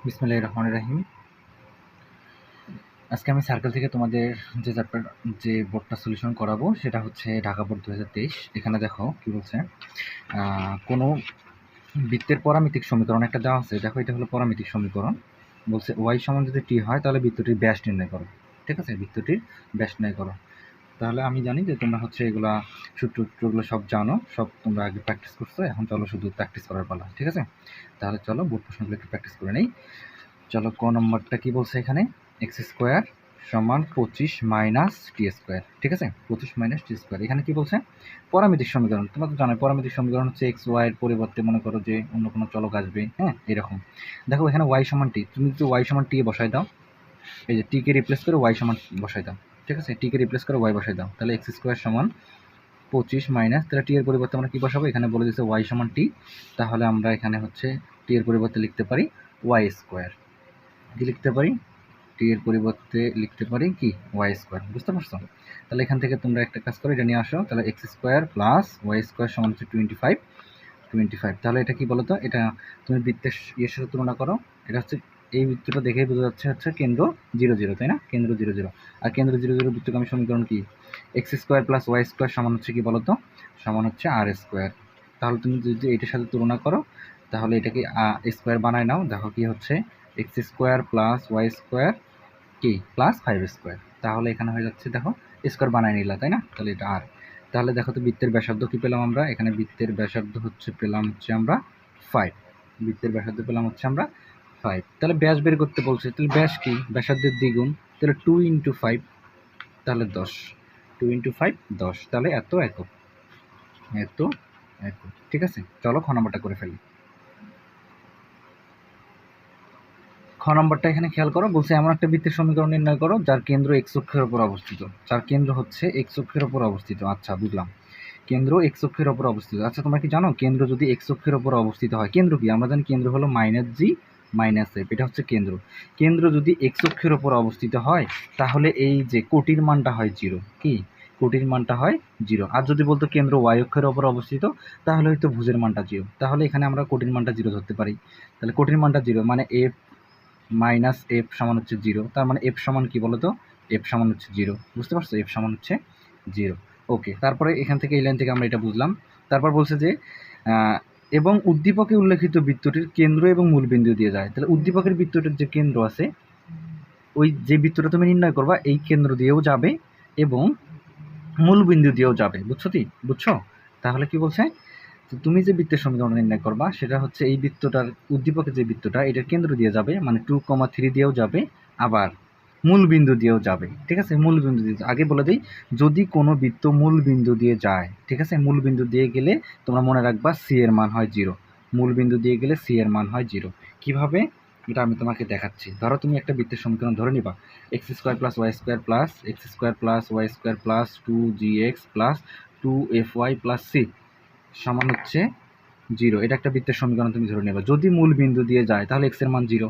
বিসমিল্লাহির রহমানির রহিম। আজকে আমি সার্কেল থেকে তোমাদের যে বোর্ডটা সলিউশন করাবো সেটা হচ্ছে ঢাকা বোর্ড 2023। এখানে দেখো কি বলছে, কোনো বৃত্তের পরামিতিক সমীকরণ একটা দেওয়া আছে। দেখো এটা হলো পরামিতিক সমীকরণ। বলছে ওয়াই সমান যদি টি হয় তাহলে বৃত্তটির ব্যাস নির্ণয় করো। ঠিক আছে, বৃত্তটির ব্যাস নির্ণয় করো। তাহলে আমি জানি যে তোমরা হচ্ছে এগুলা সূত্রগুলো সব জানো, সব তোমরা আগে প্র্যাকটিস করছো। এখন চলো শুধু প্র্যাকটিস করার পালা। ঠিক আছে, তাহলে চলো বোর্ড প্রশ্নগুলো একটু প্র্যাকটিস করে নেই। চলো ক নম্বরটা কি বলছে এখানে, এক্স স্কোয়ার সমান 25 মাইনাস টি স্কোয়ার। ঠিক আছে, 25 মাইনাস টি স্কোয়ার। এখানে কি বলছে, পরামিতিক সমীকরণ। তোমরা তো জানো পরামিতিক সমীকরণ হচ্ছে এক্স ওয়াইয়ের পরিবর্তে মনে করো যে অন্য কোনো চলক আসবে। হ্যাঁ, এরকম দেখো এখানে ওয়াই সমান টি, তুমি যদি ওয়াই সমান টি বসাই দাও, এই যে টিকে রিপ্লেস করে ওয়াই সমান বসাই দাও। ঠিক আছে, টিকে রিপ্লেস করে ওয়াই বসাই দাও, তাহলে এক্স স্কোয়ার সমান 25 মাইনাস, তাহলে টি এর পরিবর্তে আমরা কী বসাবো, এখানে বলে দিচ্ছে ওয়াই সমান টি। তাহলে আমরা এখানে হচ্ছে টি এর পরিবর্তে লিখতে পারি ওয়াই স্কোয়ার। কি লিখতে পারি, টি এর পরিবর্তে লিখতে পারি কি ওয়াই স্কোয়ার। বুঝতে পারছো? তাহলে এখান থেকে তোমরা একটা কাজ করো, এটা নিয়ে আসো। তাহলে x square plus y square সমান হচ্ছে 25। তাহলে এটা কি বলো তো, এটা তুমি বৃত্তের ইয়ের সাথে তুলনা করো। এটা হচ্ছে এই বৃত্তটা দেখেই বোঝা যাচ্ছে হচ্ছে কেন্দ্র 0 0, তাই না? কেন্দ্র 0 0। আর কেন্দ্র 0 0 বৃত্তগামী সমীকরণ কি, x square plus y square সমান হচ্ছে কি বলো তো, সমান হচ্ছে আর স্কোয়ার। তাহলে তুমি যদি এটার সাথে তুলনা করো তাহলে এটাকে স্কোয়ার বানায় নাও। দেখো কি হচ্ছে, x square plus y square কি প্লাস 5 স্কোয়ার। তাহলে এখানে হয়ে যাচ্ছে, দেখো স্কোয়ার বানায় নিলা, তাই না? তাহলে এটা আর। তাহলে দেখো তো বৃত্তের ব্যাসার্ধ কি পেলাম আমরা, এখানে বৃত্তের ব্যাসার্ধ পেলাম হচ্ছে আমরা 5। বৃত্তের ব্যাসার্ধ পেলাম হচ্ছে আমরা 5। তাহলে ব্যাস বের করতে বলছে, তাহলে ব্যাস কি, ব্যাসার্ধের দ্বিগুণ, তাহলে 2 × 5, তাহলে 10। 2 × 5 10, তাহলে এত একক। ঠিক আছে, চলো খ নম্বরটা করে ফেলি। খ নম্বরটা এখানে খেয়াল করো, বলছে এমন একটা বৃত্তের সমীকরণ নির্ণয় করো যার কেন্দ্র এক্স অক্ষের উপর অবস্থিত। যার কেন্দ্র হচ্ছে এক্স অক্ষের উপর অবস্থিত। আচ্ছা, বুঝলাম, কেন্দ্র এক্স অক্ষের উপর অবস্থিত। আচ্ছা, তোমরা কি জানো কেন্দ্র যদি এক্স অক্ষের উপর অবস্থিত হয়, কেন্দ্র কি আমরা জানি, কেন্দ্র হলো -g -f, এটা হচ্ছে কেন্দ্র। কেন্দ্র যদি এক্স অক্ষের উপর অবস্থিত হয় তাহলে এই যে কোটির মানটা হয় 0। কি, কোটির মানটা হয় 0। আর যদি বলতো কেন্দ্র ওয়াই অক্ষের উপর অবস্থিত তাহলে হয়তো ভুজের মানটা 0। তাহলে এখানে আমরা কোটির মানটা 0 ধরতে পারি। তাহলে কোটির মানটা 0 মানে এফ মাইনাস এফ সমান হচ্ছে 0। তার মানে এফ সমান কি বলতো, এফ সমান হচ্ছে 0। বুঝতে পারছো, এফ সমান হচ্ছে 0। ওকে, তারপরে এখান থেকে এই লাইন থেকে আমরা এটা বুঝলাম। তারপর বলছে যে এবং উদ্দীপকে উল্লেখিত বৃত্তটির কেন্দ্র এবং মূলবিন্দু দিয়ে যায়। তাহলে উদ্দীপকের বৃত্তটির যে কেন্দ্র আছে, ওই যে বৃত্তটা তুমি নির্ণয় করবা এই কেন্দ্র দিয়েও যাবে এবং মূলবিন্দু দিয়েও যাবে। বুঝছো? তাহলে কি বলছে, তুমি যে বৃত্তের সমীকরণ নির্ণয় করবা সেটা হচ্ছে এই বৃত্তটার উদ্দীপকের যে বৃত্তটা এটার কেন্দ্র দিয়ে যাবে, মানে 2,3 দিয়েও যাবে, আবার মূল বিন্দু দিয়েও যাবে। ঠিক আছে, মূল বিন্দু দিয়ে আগে বলে দিই, যদি কোনো বৃত্ত মূল বিন্দু দিয়ে যায়, ঠিক আছে, মূল বিন্দু দিয়ে গেলে তোমরা মনে রাখবা সি এর মান হয় 0। মূল বিন্দু দিয়ে গেলে সি এর মান হয় 0। কিভাবে, এটা আমি তোমাকে দেখাচ্ছি। ধরো তুমি একটা বৃত্তের সমীকরণ ধরে নিবা, x square plus y square plus x square plus y square plus 2gx plus 2fy plus c সমান হচ্ছে 0। এটা একটা বৃত্তের সমীকরণ তুমি ধরে নেবে। যদি মূল বিন্দু দিয়ে যায় তাহলে এক্স এর মান 0,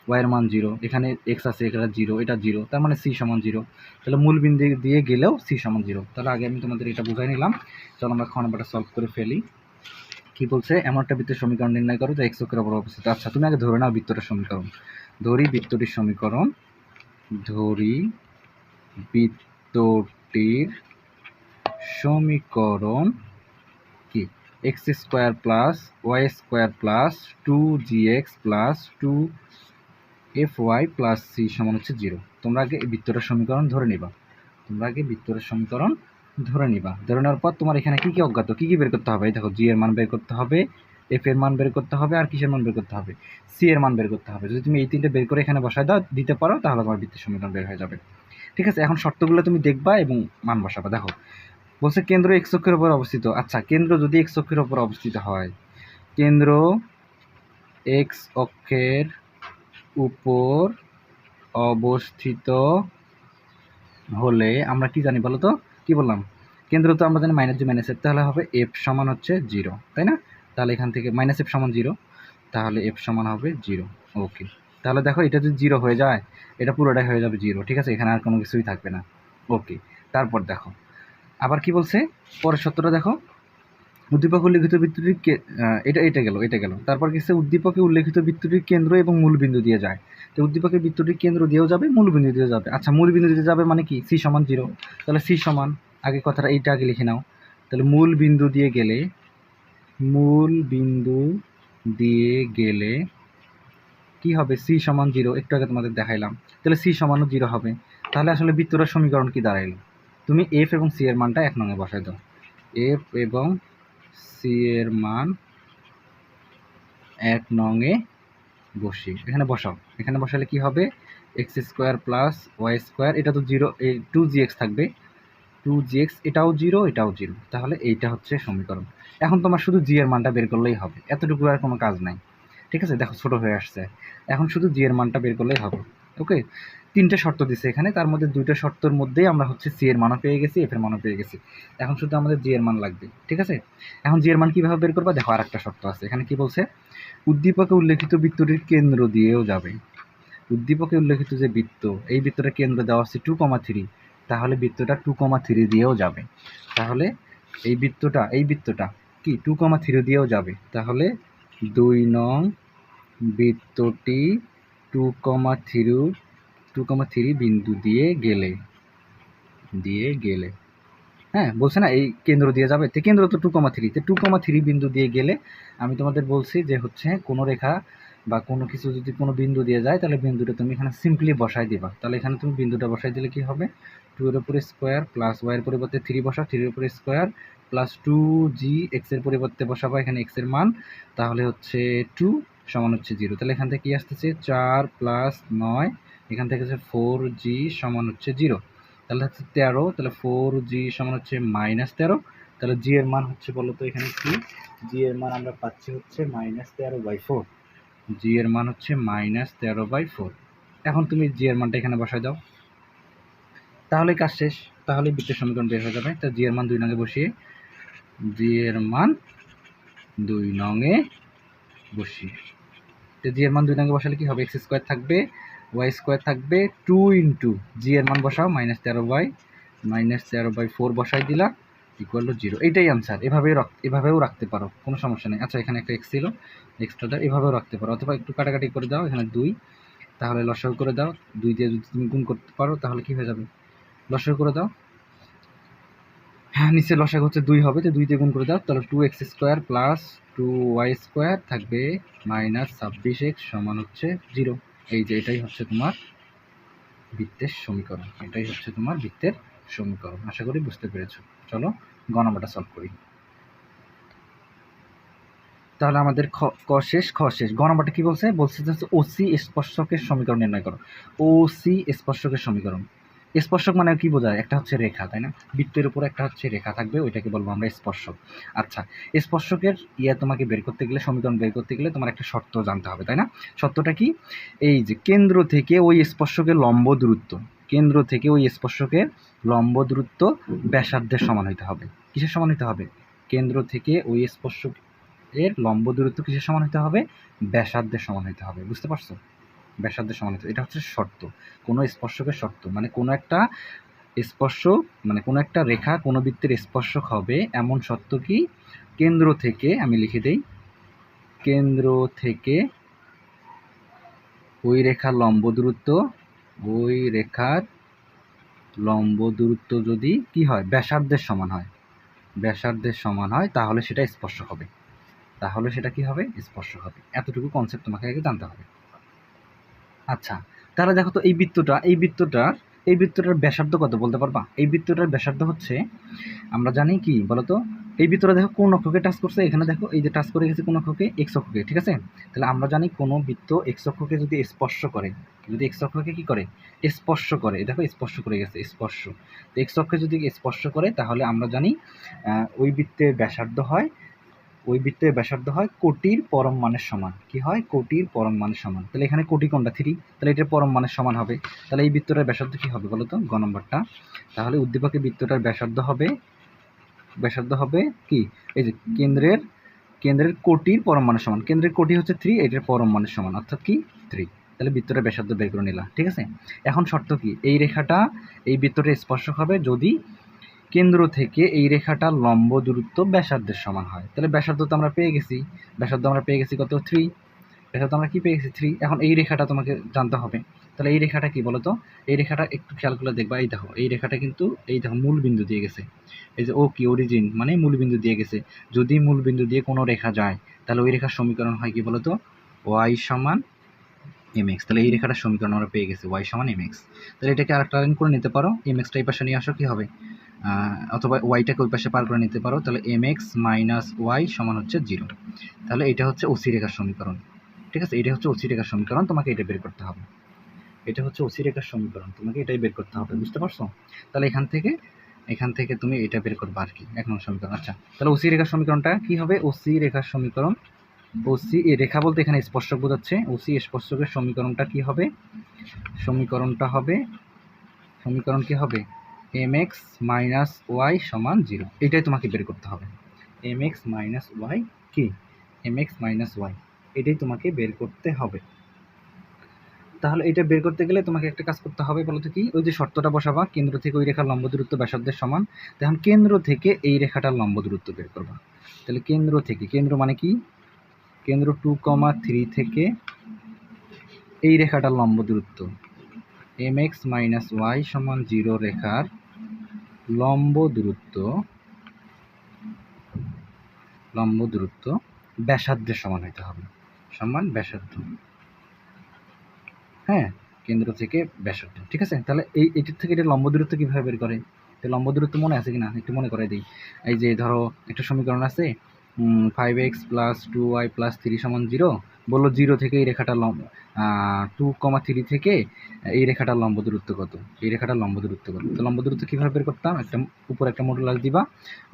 ওয়াই এর মান 0, এখানে এক্স আছে এখানে 0, এটা 0, তার মানে সি সমান 0। তাহলে মূল বিন্দু দিয়ে গেলেও সি সমান 0। তাহলে আগে আমি তোমাদের এটা বুঝাই নিলাম। চলো আমরা খ নাম্বারটা সলভ করে ফেলি। কি বলছে, এমন একটা বৃত্তের সমীকরণ নির্ণয় করো যা এক্স অক্ষের উপর অবস্থিত। আচ্ছা, তুমি আগে ধরে নাও বৃত্তটার সমীকরণ। ধরি বৃত্তটির সমীকরণ, ধরি বৃত্তটির সমীকরণ কি, x square plus y square plus 2gx plus 2fy plus c সমান হচ্ছে 0। তোমরা আগে এই বৃত্তটার সমীকরণ ধরে নিবা। ধরে নেওয়ার পর তোমার এখানে কি কি অজ্ঞাত, কি কি বের করতে হবে, দেখো জি এর মান বের করতে হবে, এফ এর মান বের করতে হবে, আর কিসের মান বের করতে হবে, সি এর মান বের করতে হবে। যদি তুমি এই তিনটে বের করে এখানে বসায় দিতে পারো তাহলে তোমার বৃত্তের সমীকরণ বের হয়ে যাবে। ঠিক আছে, এখন শর্তগুলো তুমি দেখবা এবং মান বসাবা। দেখো বলছে কেন্দ্র এক্স অক্ষের উপর অবস্থিত। আচ্ছা, কেন্দ্র যদি এক্স অক্ষের উপর অবস্থিত হয়, কেন্দ্র এক্স অক্ষের উপর অবস্থিত হলে আমরা কি জানি বলো তো, কি বললাম, কেন্দ্র তো আমরা জানি -g -f, তাহলে হবে এফ সমান হচ্ছে 0, তাই না? তাহলে এখান থেকে -f সমান 0, তাহলে এফ সমান হবে 0। ওকে, তাহলে দেখো এটা যদি 0 হয়ে যায় এটা পুরোটাই হয়ে যাবে 0। ঠিক আছে, এখানে আর কোনো কিছুই থাকবে না। ওকে, তারপর দেখো আবার কি বলছে, পরের সত্যটা দেখো, উদ্দীপক উল্লেখিত বৃত্তটির এটা গেল তারপর কিছু উদ্দীপকে উল্লেখিত বৃত্তটির কেন্দ্র এবং মূলবিন্দু দিয়ে যায়। তো উদ্দীপকের বৃত্তটির কেন্দ্র দিয়েও যাবে, মূলবিন্দু দিয়েও যাবে। আচ্ছা, মূলবিন্দু দিয়ে যাবে মানে কি? সি সমান 0। তাহলে সি সমান, আগে কথাটা এইটা আগে লিখে নাও। তাহলে মূল বিন্দু দিয়ে গেলে কি হবে? সি সমান 0, একটু আগে তোমাদের দেখাইলাম। তাহলে সি সমানও 0 হবে। তাহলে আসলে বৃত্তটার সমীকরণ কি দাঁড়াইল? তুমি এফ এবং সি এর মানটা 1 নঙে বসাই দাও। এফ এবং সি এর মান 1 নঙে বসিয়ে এখানে বসাও। এখানে বসালে কি হবে? X square plus y square, এটা তো 0, এই 2gx থাকবে, 2gx, এটাও 0, এটাও 0। তাহলে এইটা হচ্ছে সমীকরণ। এখন তোমার শুধু জি এর মানটা বের করলেই হবে, এতটুকু আর কোনো কাজ নাই। ঠিক আছে, দেখো ছোট হয়ে আসছে। এখন শুধু জি এর মানটা বের করলেই হবে। ওকে, 3টে শর্ত দিছে এখানে, তার মধ্যে 2টা শর্তের মধ্যেই আমরা হচ্ছে সি এর মানও পেয়ে গেছি, এফ এর মানও পেয়ে গেছি। এখন শুধু আমাদের জি এর মান লাগবে। ঠিক আছে, এখন জি এর মান কীভাবে বের করবা? দেখো, আর একটা শর্ত আছে এখানে। কি বলছে? উদ্দীপকে উল্লেখিত বৃত্তটির কেন্দ্র দিয়েও যাবে। উদ্দীপকে উল্লেখিত যে বৃত্ত, এই বৃত্তটার কেন্দ্র দেওয়া আছে 2,3, তাহলে বৃত্তটা 2,3 দিয়েও যাবে। তাহলে এই বৃত্তটা কি 2,3 দিয়েও যাবে। তাহলে 2 নং বৃত্তটি 2,3 বিন্দু দিয়ে গেলে হ্যাঁ, বলছে না এই কেন্দ্র দিয়ে যাবে, তো কেন্দ্র তো 2,3 বিন্দু দিয়ে গেলে আমি তোমাদের বলছি যে হচ্ছে কোনো রেখা বা কোনো কিছু যদি কোনো বিন্দু দিয়ে যায়, তাহলে বিন্দুটা তুমি এখানে সিম্পলি বসাই দিবা। তাহলে এখানে তুমি বিন্দুটা বসাই দিলে কি হবে? 2 এর উপরে স্কোয়ার প্লাস ওয়াই এর পরিবর্তে 3 বসাও, 3 এর উপরে স্কোয়ার প্লাস 2g, এক্স এর পরিবর্তে বসাবো এখানে এক্স এর মান, তাহলে হচ্ছে 2 সমান হচ্ছে 0। তাহলে এখান থেকে কি আসতেছে? 4 প্লাস 9, এখান থেকে হচ্ছে 4g সমান হচ্ছে 0। তাহলে হচ্ছে 13, তাহলে 4g সমান হচ্ছে -13। তাহলে জি এর মান হচ্ছে, বলো তো এখানে কি? জি এর মান আমরা পাচ্ছি হচ্ছে -13/4। জি এর মান হচ্ছে -13/4। এখন তুমি জি এর মানটা এখানে বসাই দাও, তাহলে কাজ শেষ। তাহলে বৃত্তের সমীকরণ বের হয়ে যাবে। তা জি এর মান 2 নঙে বসিয়ে, জি এর মান 2 নঙে বসিয়ে, তো জি এর মান 2 নঙে বসালে কি হবে? এক্স স্কোয়ার থাকবে, ওয়াই স্কোয়ার থাকবে, 2 ইন্টু জি এর মান বসাও, -13/4 বসাই দিলা, ইকুয়াল টু 0। এইটাই আনসার। এভাবেও রাখতে পারো, কোনো সমস্যা নেই। আচ্ছা, এখানে একটা এক্স ছিল, এক্সট্রাটা এভাবেও রাখতে পারো, অথবা একটু কাটাকাটি করে দাও, এখানে 2, তাহলে লসাগু করে দাও। 2 দিয়ে যদি তুমি গুণ করতে পারো তাহলে কি হয়ে যাবে? লসাগু করে দাও। হ্যাঁ, নিচে লসাগু হচ্ছে 2 হবে, তো 2 দিয়ে গুণ করে দাও, তাহলে 2x square plus 2y square থাকবে -26x সমান হচ্ছে 0। এই যে এটাই হচ্ছে তোমার বৃত্তের সমীকরণ। আশা করি বুঝতে পেরেছো। চলো গ নাম্বারটা সলভ করি। তাহলে আমাদের ক শেষ, খ শেষ। গ নাম্বারটা কি বলছে? বলছে যে ওসি স্পর্শকের সমীকরণ নির্ণয় করো। ওসি স্পর্শকের সমীকরণ। স্পর্শক মানে কি বোঝায়? একটা হচ্ছে রেখা, তাই না? বৃত্তের উপরে একটা হচ্ছে রেখা থাকবে, ওইটাকে বলবো আমরা স্পর্শক। আচ্ছা, স্পর্শকের তোমাকে বের করতে গেলে, সমীকরণ বের করতে গেলে তোমার একটা শর্ত জানতে হবে, তাই না? শর্তটা কি? এই যে কেন্দ্র থেকে ওই স্পর্শকের লম্ব দূরত্ব, ব্যাসার্ধের সমান হইতে হবে। কিসের সমান হইতে হবে? কেন্দ্র থেকে ওই স্পর্শক এর লম্ব দূরত্ব কিসের সমান হতে হবে? ব্যাসার্ধের সমান হতে হবে। বুঝতে পারছো? ব্যাসার্ধের সমান হতে, এটা হচ্ছে শর্ত, কোনো স্পর্শকের শর্ত। মানে কোনো একটা স্পর্শক, মানে কোনো একটা রেখা কোনো বৃত্তের স্পর্শক হবে এমন শর্ত কি? কেন্দ্র থেকে, আমি লিখে দেই, কেন্দ্র থেকে ওই রেখার লম্ব দূরত্ব যদি কি হয়? ব্যাসার্ধের সমান হয়, তাহলে সেটা স্পর্শক হবে। কি হবে? স্পর্শক হবে। এতটুকু কনসেপ্ট তোমাকে আগে জানতে হবে। আচ্ছা, তাহলে দেখো তো এই বৃত্তটার ব্যাসার্ধ কত বলতে পারবা? এই বৃত্তটার ব্যাসার্ধ হচ্ছে, আমরা জানি কি বলতো, এই বৃত্তটা দেখো কোন অক্ষকে টাচ করছে? এখানে দেখো এই যে টাচ করে গেছে কোন অক্ষকে? এক্স অক্ষকে। ঠিক আছে, তাহলে আমরা জানি কোনো বৃত্ত এক্স অক্ষকে যদি স্পর্শ করে, কি করে? স্পর্শ করে। দেখো স্পর্শ করে গেছে, স্পর্শ। তো এক্স অক্ষে যদি স্পর্শ করে, তাহলে আমরা জানি ওই বৃত্তের ব্যাসার্ধ হয় কোটির পরম মানের সমান। কি হয়? কোটির পরম মানের সমান। তাহলে এখানে কোটি কোনটা? 3, তাহলে এটার পরম মানের সমান হবে। তাহলে এই বৃত্তটার ব্যাসার্ধ কি হবে বলো তো? গ নম্বরটা। তাহলে উদ্দীপকের বৃত্তটার ব্যাসার্ধ হবে কি? এই যে কেন্দ্রের কোটির পরম মানের সমান। কেন্দ্রের কোটি হচ্ছে 3, এটার পরম মানের সমান, অর্থাৎ কি? 3। তাহলে বৃত্তটার ব্যাসার্ধ বের করে নিলাম। ঠিক আছে, এখন শর্ত কি? এই রেখাটা এই বৃত্তটা স্পর্শক হবে যদি কেন্দ্র থেকে এই রেখাটার লম্ব দূরত্ব ব্যাসার্ধের সমান হয়। তাহলে ব্যাসার্ধ তো আমরা পেয়ে গেছি, কত 3, ব্যাসার্ধ আমরা কি পেয়ে গেছি 3। এখন এই রেখাটা তোমাকে জানতে হবে। তাহলে এই রেখাটা কি বলো তো? এই রেখাটা একটু খেয়াল করে দেখবা, এই দেখো এই রেখাটা কিন্তু এই দেখো মূল বিন্দু দিয়ে গেছে, এই যে ও কি অরিজিন মানে মূল বিন্দু দিয়ে গেছে। যদি মূল বিন্দু দিয়ে কোনো রেখা যায় তাহলে ওই রেখার সমীকরণ হয় কি বলো তো? y সমান mx। তাহলে এই রেখাটার সমীকরণ আমরা পেয়ে গেছি y সমান mx। তাহলে এটাকে আরেকটা লাইন করে নিতে পারো, mx টা এই পাশে নিয়ে আসো, কি হবে? অথবা ওয়াইটাকে ওই পাশে পার করে নিতে পারো। তাহলে mx মাইনাস ওয়াই সমান হচ্ছে 0। তাহলে এটা হচ্ছে ওসি রেখার সমীকরণ। ঠিক আছে, এটা হচ্ছে ওসি রেখার সমীকরণ, তোমাকে এটা বের করতে হবে। এটা হচ্ছে ওসি রেখার সমীকরণ, তোমাকে এটাই বের করতে হবে, বুঝতে পারছো? তাহলে এখান থেকে তুমি এটা বের করবে আর কি, 1 নং সমীকরণ। আচ্ছা, তাহলে ওসি রেখার সমীকরণটা কি হবে? ওসি রেখার সমীকরণ, ওসি এই রেখা বলতে এখানে স্পর্শক বোঝাচ্ছে। ওসি স্পর্শকের সমীকরণটা কি হবে? সমীকরণ কি হবে? mx মাইনাস ওয়াই সমান 0। এটাই তোমাকে বের করতে হবে। mx মাইনাস ওয়াই কি? mx মাইনাস ওয়াই, এটাই তোমাকে বের করতে হবে। তাহলে এটা বের করতে গেলে তোমাকে একটা কাজ করতে হবে, বলতো কি? ওই যে শর্তটা বসাবা, কেন্দ্র থেকে ওই রেখার লম্ব দূরত্ব ব্যাসার্ধের সমান। তখন কেন্দ্র থেকে এই রেখাটার লম্ব দূরত্ব বের করবা। তাহলে কেন্দ্র থেকে, কেন্দ্র মানে কি? কেন্দ্র 2,3 থেকে এই রেখাটার লম্ব দূরত্ব mx মাইনাস ওয়াই সমান 0 রেখার লম্ব দূরত্ব ব্যাসার্ধের সমান হতে হবে, সমান ব্যাসার্ধ। হ্যাঁ, কেন্দ্র থেকে ব্যাসার্ধ, ঠিক আছে। তাহলে এটির থেকে এটা লম্ব দূরত্ব কীভাবে বের করে? লম্ব দূরত্ব মনে আছে কিনা একটু মনে করে দিই। এই যে ধরো একটা সমীকরণ আছে, 5x প্লাস 2y প্লাস 3 সমান 0। বললো 0 থেকে এই রেখাটার 2,3 থেকে এই রেখাটার লম্ব দূরত্ব কত? এই রেখাটার লম্ব দূরত্ব কত? তো লম্ব দূরত্ব কীভাবে বের করতাম? উপরে একটা মডুলাস দিবা,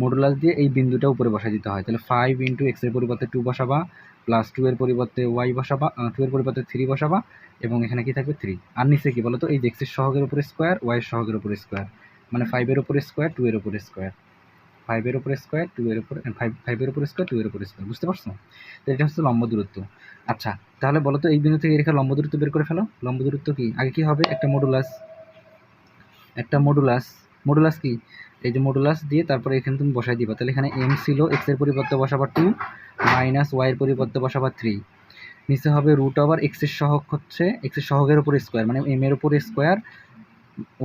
মডুলাস দিয়ে এই বিন্দুটা উপরে বসাই দিতে হয়। তাহলে 5 ইন্টু x এর পরিবর্তে 2 বসাবা, প্লাস 2 এর পরিবর্তে y বসাবা, 2 এর পরিবর্তে 3 বসাবা, এবং এখানে কি থাকবে 3। আর নিচে কি বলতো? এই x এর সহগের উপরে স্কোয়ার, y এর সহগের উপরে স্কোয়ার, মানে 5 এর উপরে স্কোয়ার 2 এর উপরে স্কোয়ার, 5 এর উপরে স্কোয়ার 2 এর উপরে 5 এর উপরে স্কোয়ার 2 এর উপরে স্কোয়ার, বুঝতে পারছো? তো এটা হচ্ছে লম্ব দূরত্ব। আচ্ছা, তাহলে বলো তো এই বিন্দু থেকে এই রেখার লম্ব দূরত্ব বের করে ফেলো। লম্ব দূরত্ব কি? আগে কি হবে? একটা মডুলাস কি? এই যে মডুলাস দিয়ে তারপরে এখানে তুমি বসাই দিবা। তাহলে এখানে m ছিল, x এর পরিবর্তে বসাবা 2, মাইনাস y এর পরিবর্তে বসাবা 3, নিচে হবে রুট ওভার x এর সহগ হচ্ছে x এর সহগের উপরে স্কোয়ার, মানে m এর উপরে স্কোয়ার,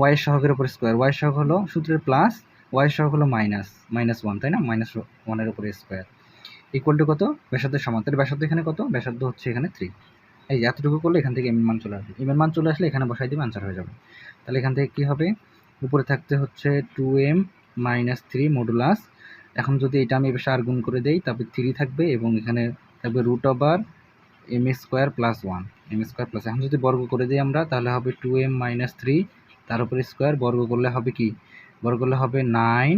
y এর সহগের উপরে স্কোয়ার, y এর সহগ হলো সূত্রের প্লাস, y এর সহগ হলো -1, তাই না? -1 এর উপরে স্কোয়ার ইকুয়াল টু কত? ব্যাসার্ধের সমান। তাহলে ব্যাসার্ধ এখানে কত? ব্যাসার্ধ হচ্ছে এখানে 3। এই যে এতটুকু করলে এখান থেকে m এর মান চলে আসবে। m এর মান চলে আসলে এখানে বসাই দিবে, আনসার হয়ে যাবে। তাহলে এখান থেকে কি হবে? উপরে থাকতে হচ্ছে 2m মাইনাস 3 মডুলাস। এখন যদি এটা আমি এবার গুণ করে দেই, তারপরে 3 থাকবে এবং এখানে থাকবে root over m square plus 1, m square plus, এখন যদি বর্গ করে দিই আমরা তাহলে হবে 2m মাইনাস 3, তার উপরে স্কোয়ার, বর্গ করলে হবে কি? বর্গ করলে হবে 9,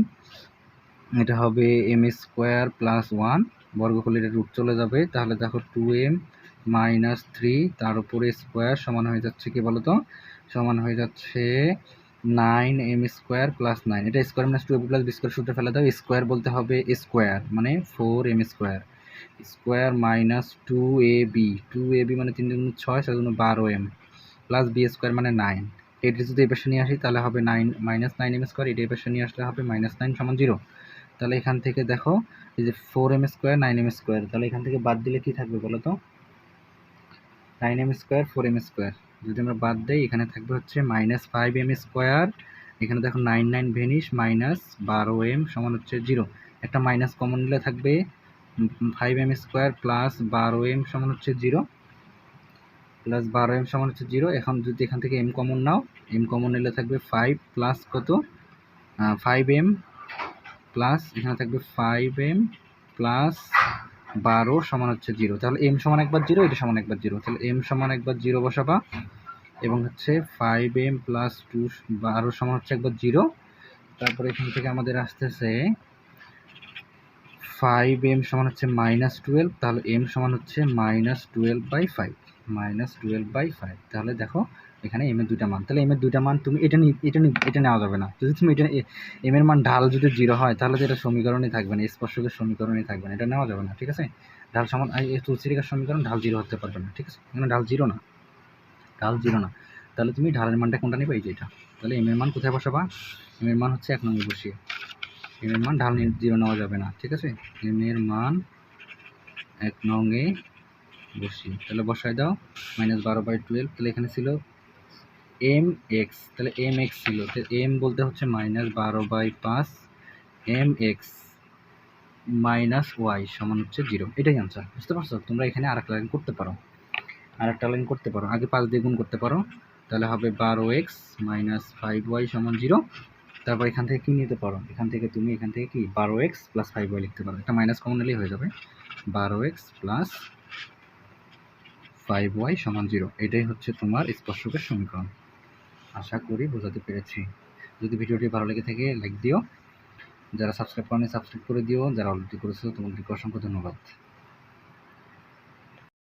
এটা হবে m স্কোয়ার প্লাস 1, বর্গ করলে এটা রুট চলে যাবে। তাহলে দেখো 2m মাইনাস 3 তার উপরে স্কোয়ার সমান হয়ে যাচ্ছে কি বলো তো? সমান হয়ে যাচ্ছে 9m স্কোয়ার প্লাস 9। এটা square minus 2ab plus b square সূত্রে ফেলে দাও। স্কোয়ার বলতে হবে স্কোয়ার মানে 4m square, square minus 2ab মানে 3 × 6 সেজন্য 12m প্লাস b স্কোয়ার মানে 9। এটা যদি এই পাশে নিয়ে আসি তাহলে হবে 9 মাইনাস 9m স্কোয়ার, এটা এই পাশে নিয়ে আসলে হবে -9 সমান 0। তাহলে এখান থেকে দেখো এই যে 4m স্কোয়ার 9m স্কোয়ার, তাহলে এখান থেকে বাদ দিলে কি থাকবে বলো তো? 9m স্কোয়ার 4m স্কোয়ার যদি আমরা বাদ দেই এখানে থাকবে হচ্ছে -5m স্কোয়ার, এখানে দেখো 9 ভেনিশ, -12m সমান হচ্ছে 0। একটা মাইনাস কমন নিলে থাকবে 5m স্কোয়ার প্লাস 12m সমান হচ্ছে 0, প্লাস 12m সমান হচ্ছে 0। এখন যদি এখান থেকে m কমন নাও, m কমন নিলে থাকবে 5 প্লাস কত? 5m প্লাস এখানে থাকবে 5m প্লাস 12 সমান হচ্ছে 0। তাহলে m সমান একবার 0, এটা সমান একবার 0, তাহলে m সমান একবার 0 বসাবা, এবং হচ্ছে 5m প্লাস 12 সমান হচ্ছে একবার 0। তারপরে এখান থেকে আমাদের আসতেছে 5m সমান হচ্ছে -12, তাহলে m সমান হচ্ছে -12/5, -12/5। তাহলে দেখো এখানে m এর দুইটা মান। তাহলে m এর দুইটা মান তুমি এটা নেওয়া যাবে না। যদি তুমি এটা m এর মান ঢাল যদি 0 হয় তাহলে তো এটা সমীকরণই থাকবে না, স্পর্শকের সমীকরণই থাকবে না, এটা নেওয়া যাবে না, ঠিক আছে? ঢাল সমান এই তুলসী রেখার সমীকরণ ঢাল 0 হতে পারবে না, ঠিক আছে? এখানে ঢাল 0 না, তাহলে তুমি ঢালের মানটা কোনটা নেবে? এই যে এটা। তাহলে m এর মান কোথায় বসাবা? m এর মান হচ্ছে 1 নম্বর বসিয়ে। এম এর মান ঢাল 0 নেওয়া যাবে না, ঠিক আছে। এম এর মান 1 নং-এ বসি, তাহলে বসায় দাও -12/12। তাহলে এখানে ছিল এম এক্স, তাহলে এম এক্স ছিল, এম বলতে হচ্ছে -12/5 এম এক্স মাইনাস ওয়াই সমান হচ্ছে 0। এটাই আনসার, বুঝতে পারছো? তোমরা এখানে আরেকটা লাইন করতে পারো, আগে 5 দিয়ে গুণ করতে পারো, তাহলে হবে 12x - 5y সমান 0। তারপর এখান থেকে কি নিতে পারো, এখান থেকে কি 12x + 5y লিখতে পারো, এটা মাইনাস কমন নিলেই হয়ে যাবে। 12x + 5y সমান 0, এটাই হচ্ছে তোমার স্পর্শকের সমীকরণ। আশা করি বোঝাতে পেরেছি। যদি ভিডিওটি ভালো লেগে থাকে লাইক দিও, যারা সাবস্ক্রাইব করেনি সাবস্ক্রাইব করে দিও, যারা অলরেডি করেছো তোমাদেরকে অসংখ্য ধন্যবাদ।